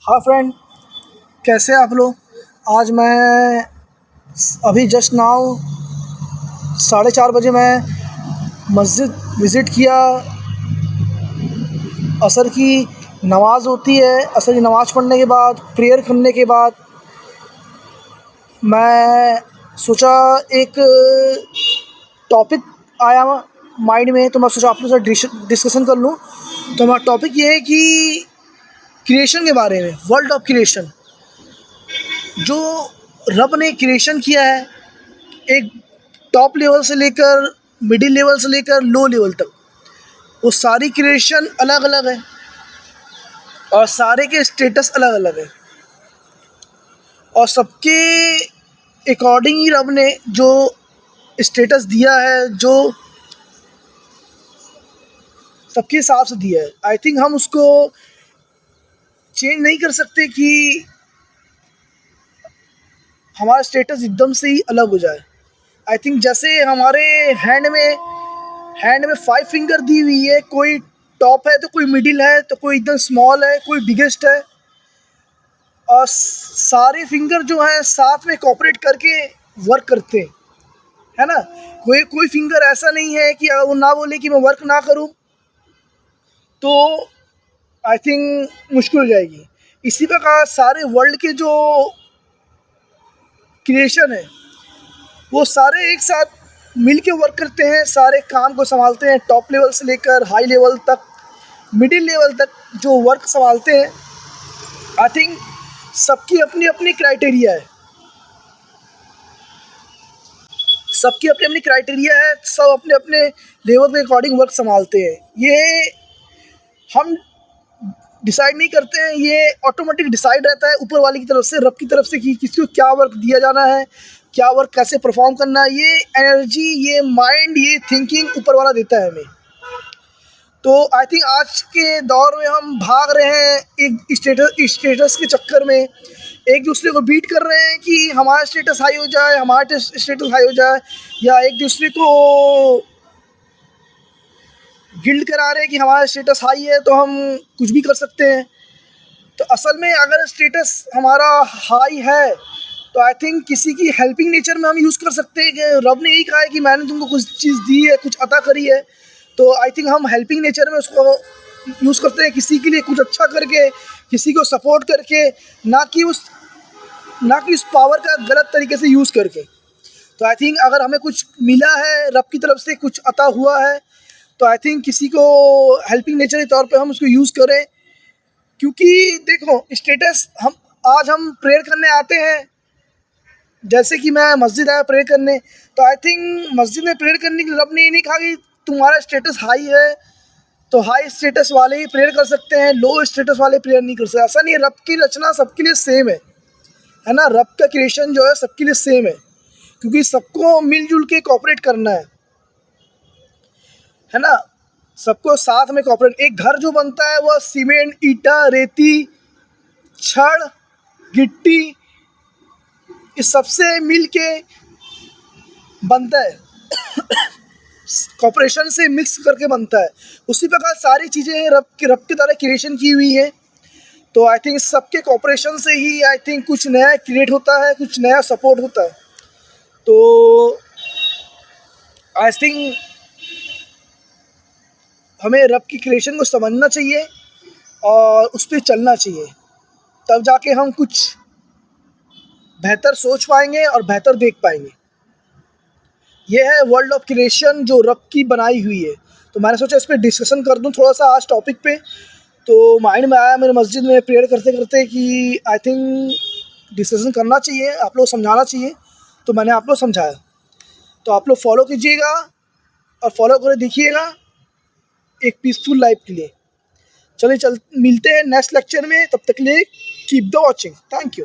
हाँ फ्रेंड, कैसे आप लोग। आज मैं अभी जस्ट नाउ 4:30 बजे मैं मस्जिद विज़िट किया। असर की नमाज़ होती है। असर की नमाज़ पढ़ने के बाद, प्रेयर करने के बाद मैं सोचा एक टॉपिक आया माइंड में, तो मैं सोचा आप लोग से डिस्कशन कर लूँ। तो हमारा टॉपिक ये है कि क्रिएशन के बारे में, वर्ल्ड ऑफ क्रिएशन। जो रब ने क्रिएशन किया है, एक टॉप लेवल से लेकर मिडिल लेवल से लेकर लो लेवल तक, वो सारी क्रिएशन अलग अलग है और सारे के स्टेटस अलग अलग है। और सबके अकॉर्डिंग ही रब ने जो स्टेटस दिया है, जो सबके हिसाब से दिया है। आई थिंक हम उसको चेंज नहीं कर सकते कि हमारा स्टेटस एकदम से ही अलग हो जाए। आई थिंक जैसे हमारे हैंड में 5 फिंगर दी हुई है, कोई टॉप है तो कोई मिडिल है तो कोई एकदम स्मॉल है, कोई बिगेस्ट है। और सारे फिंगर जो हैं साथ में कोऑपरेट करके वर्क करते हैं, है ना। कोई कोई फिंगर ऐसा नहीं है कि अगर वो ना बोले कि मैं वर्क ना करूं तो आई थिंक मुश्किल हो जाएगी। इसी प्रकार सारे वर्ल्ड के जो क्रिएशन है वो सारे एक साथ मिल के वर्क करते हैं, सारे काम को संभालते हैं, टॉप लेवल से लेकर हाई लेवल तक, मिडिल लेवल तक जो वर्क संभालते हैं। आई थिंक सबकी अपनी अपनी क्राइटेरिया है, सबकी अपनी अपनी क्राइटेरिया है, सब अपने अपने लेवल के अकॉर्डिंग वर्क संभालते हैं। ये हम डिसाइड नहीं करते हैं, ये ऑटोमेटिक डिसाइड रहता है ऊपर वाले की तरफ से, रब की तरफ से, कि किसी को क्या वर्क दिया जाना है, क्या वर्क कैसे परफॉर्म करना है। ये एनर्जी, ये माइंड, ये थिंकिंग ऊपर वाला देता है हमें। तो आई थिंक आज के दौर में हम भाग रहे हैं एक स्टेटस के चक्कर में, एक दूसरे को बीट कर रहे हैं कि हमारा स्टेटस हाई हो जाए, हमारा स्टेटस हाई हो जाए, या एक दूसरे को गिल्ड करा रहे हैं कि हमारा स्टेटस हाई है तो हम कुछ भी कर सकते हैं। तो असल में अगर स्टेटस हमारा हाई है तो आई थिंक किसी की हेल्पिंग नेचर में हम यूज़ कर सकते हैं कि रब ने यही कहा है कि मैंने तुमको कुछ चीज़ दी है, कुछ अता करी है। तो आई थिंक हम हेल्पिंग नेचर में उसको यूज़ करते हैं, किसी के लिए कुछ अच्छा करके, किसी को सपोर्ट करके, ना कि उस पावर का गलत तरीके से यूज़ करके। तो आई थिंक अगर हमें कुछ मिला है, रब की तरफ से कुछ अता हुआ है, तो आई थिंक किसी को हेल्पिंग नेचर के तौर पे हम उसको यूज़ करें। क्योंकि देखो स्टेटस, हम प्रेयर करने आते हैं, जैसे कि मैं मस्जिद आया प्रेयर करने, तो आई थिंक मस्जिद में प्रेयर करने के लिए रब ने ये नहीं कहा कि तुम्हारा स्टेटस हाई है तो हाई स्टेटस वाले ही प्रेयर कर सकते हैं, लो स्टेटस वाले प्रेयर नहीं कर सकते। ऐसा नहीं है, रब की रचना सबके लिए सेम है ना। रब का क्रिएशन जो है सबके लिए सेम है, क्योंकि सबको मिलजुल के कोऑपरेट करना है ना। सबको साथ में कोऑपरेट, एक घर जो बनता है वह सीमेंट, ईटा, रेती, छड़, गिट्टी, इस सबसे मिल के बनता है, कॉपरेशन से मिक्स करके बनता है। उसी प्रकार सारी चीज़ें रब के द्वारा क्रिएशन की हुई है। तो आई थिंक सबके कॉपरेशन से ही आई थिंक कुछ नया क्रिएट होता है, कुछ नया सपोर्ट होता है। तो आई थिंक हमें रब की क्रिएशन को समझना चाहिए और उस पर चलना चाहिए, तब जाके हम कुछ बेहतर सोच पाएंगे और बेहतर देख पाएंगे। ये है वर्ल्ड ऑफ क्रिएशन जो रब की बनाई हुई है। तो मैंने सोचा इस पर डिस्कशन कर दूं थोड़ा सा आज टॉपिक पे। तो माइंड में आया मेरे मस्जिद में प्रेयर करते करते कि आई थिंक डिस्कशन करना चाहिए, आप लोग समझाना चाहिए, तो मैंने आप लोग समझाया। तो आप लोग फॉलो कीजिएगा और फॉलो कर देखिएगा एक पीसफुल लाइफ के लिए। चलिए मिलते हैं नेक्स्ट लेक्चर में, तब तक के लिए keep the watching. Thank you.